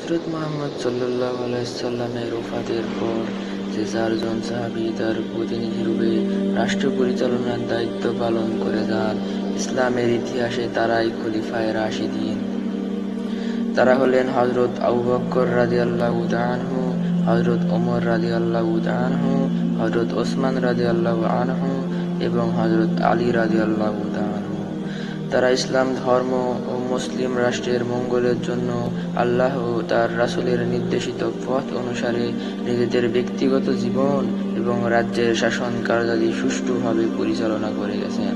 হযরত মুহাম্মদ সাল্লাল্লাহু আলাইহি সাল্লামের ওফাতের পর যে চারজন সাহাবী তার প্রতিনিধিরূপে রাষ্ট্র পরিচালনার দায়িত্ব পালন করে যান, ইসলামের ইতিহাসে তারাই খলিফায়ে রাশিদিন। তারা হলেন হযরত আবু বকর রাদিয়াল্লাহু তাআলা আনহু, হযরত ওমর রাদিয়াল্লাহু তাআলা আনহু, হযরত ওসমান রাদিয়াল্লাহু আনহু এবং হযরত আলী রাদিয়াল্লাহু তাআলা আনহু। তারা ইসলাম ধর্ম ও মুসলিম রাষ্ট্রের মঙ্গলের জন্য আল্লাহ ও তার রাসূলের নির্দেশিত পথ অনুসারে নিজেদের ব্যক্তিগত জীবন এবং রাজ্যের শাসন কার্যাদি সুষ্ঠুভাবে পরিচালনা করে গেছেন।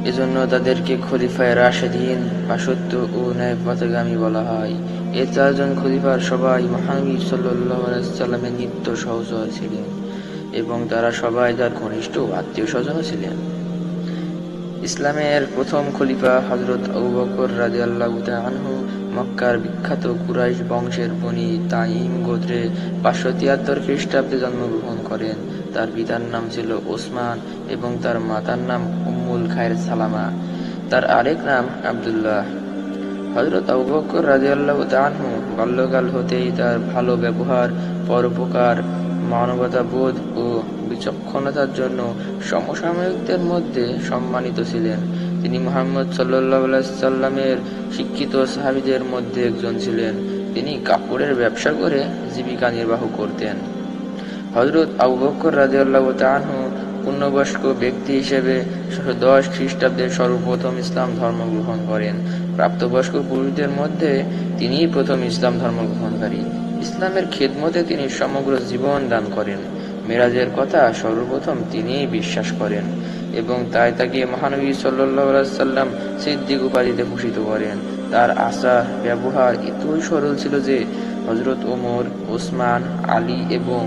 এজন্য তাদেরকে খলিফায়ে রাশিদিন বা সত্য ও ন্যায়পথগামী বলা হয়। এ চারজন খলিফার সবাই মহানবী সাল্লাল্লাহু আলাইহি সাল্লামের নিত্য সহচর ছিলেন এবং তারা সবাই তার ঘনিষ্ঠ আত্মীয়স্বজনও ছিলেন। ইসলামের প্রথম খলিফা হযরত আবু বকর রাদিয়াল্লাহু তাআলা আনহু মক্কার বিখ্যাত কুরাইশ বংশের বনী তাইম গোত্রে 573 খ্রিস্টাব্দে জন্মগ্রহণ করেন। তার পিতার নাম ছিল ওসমান এবং তার মাতার নাম উম্মুল খায়র সালামা। তার আরেক নাম আব্দুল্লাহ। হযরত আবু বকর রাদিয়াল্লাহু তাআলা আনহু বাল্যকাল হতেই তার ভালো ব্যবহার, পরোপকার, মানবতাবোধ ও বিচক্ষণতার জন্য সমসাময়িকদের মধ্যে সম্মানিত ছিলেন। তিনি মুহাম্মদ সাল্লাল্লাহু আলাইহি সাল্লামের শিক্ষিত সাহাবীদের মধ্যে একজন ছিলেন। তিনি কাপড়ের ব্যবসা করে জীবিকা নির্বাহ করতেন। হযরত আবু বকর রাদিয়াল্লাহু তাআলা আনহু পূর্ণবয়স্ক ব্যক্তি হিসেবে 610 খ্রিস্টাব্দে সর্বপ্রথম ইসলাম ধর্ম গ্রহণ করেন। প্রাপ্তবয়স্ক পুরুষদের মধ্যে তিনিই প্রথম ইসলাম ধর্ম গ্রহণকারী। ইসলামের খেদমতে তিনি সমগ্র জীবন দান করেন। মেরাজের কথা সর্বপ্রথম তিনিই বিশ্বাস করেন এবং তাই তাকে মহানবী সাল্লাল্লাহু আলাইহি সাল্লাম সিদ্দিক উপাধিতে ভূষিত করেন। তার আচার ব্যবহার এতই সরল ছিল যে হযরত ওমর, ওসমান, আলী এবং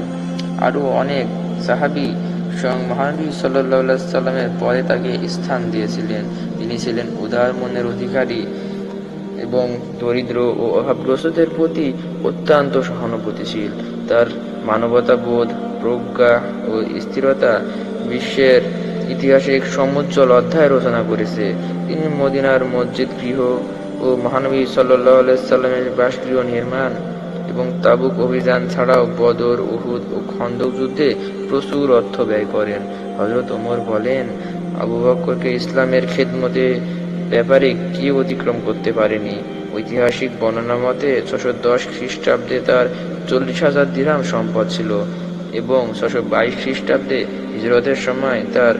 আরো অনেক সাহাবী স্বয়ং মহানবী সাল্লাল্লাহু আলাইহি সাল্লামের পরে তাকে স্থান দিয়েছিলেন। তিনি ছিলেন উদার মনের অধিকারী এবং দরিদ্র ও অভাবগ্রস্তদের প্রতি অত্যন্ত সহানুভূতিশীল। তার মানবতাবোধ, প্রজ্ঞা ও স্থিরতা বিশ্বের ইতিহাসে এক সমুজ্জ্বল অধ্যায় রচনা করেছে। তিনি মদিনার মসজিদ গৃহ ও মহানবী সাল্লাল্লাহু আলাইহি সাল্লামের বাসগৃহ নির্মাণ এবং তাবুক অভিযান ছাড়াও বদর, উহুদ ও খন্দক যুদ্ধে প্রচুর অর্থ ব্যয় করেন। হযরত ওমর বলেন, আবু বকরকে ইসলামের খেদমতে ব্যাপারে কেউ অতিক্রম করতে পারেনি। ঐতিহাসিক বর্ণনা মতে 610 খ্রিস্টাব্দে তার 40,000 দিরহাম সম্পদ ছিল এবং 622 খ্রিস্টাব্দে হিজরতের সময় তার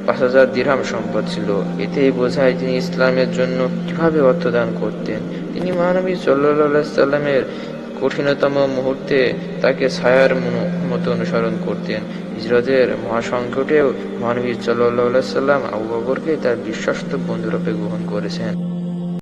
5,000 দিরহাম সম্পদ ছিল। এতেই বোঝায় তিনি ইসলামের জন্য কিভাবে অর্থ দান করতেন। তিনি মহানবী সাল্লাল্লাহু আলাইহি সাল্লামের কঠিনতম মুহূর্তে তাকে ছায়ার মতো অনুসরণ করতেন। হিজরতের মহাসংকটেও মহানবী সাল্লাল্লাহু আলাইহি সাল্লাম আবু বকরকে তার বিশ্বস্ত বন্ধুরূপে গ্রহণ করেছেন।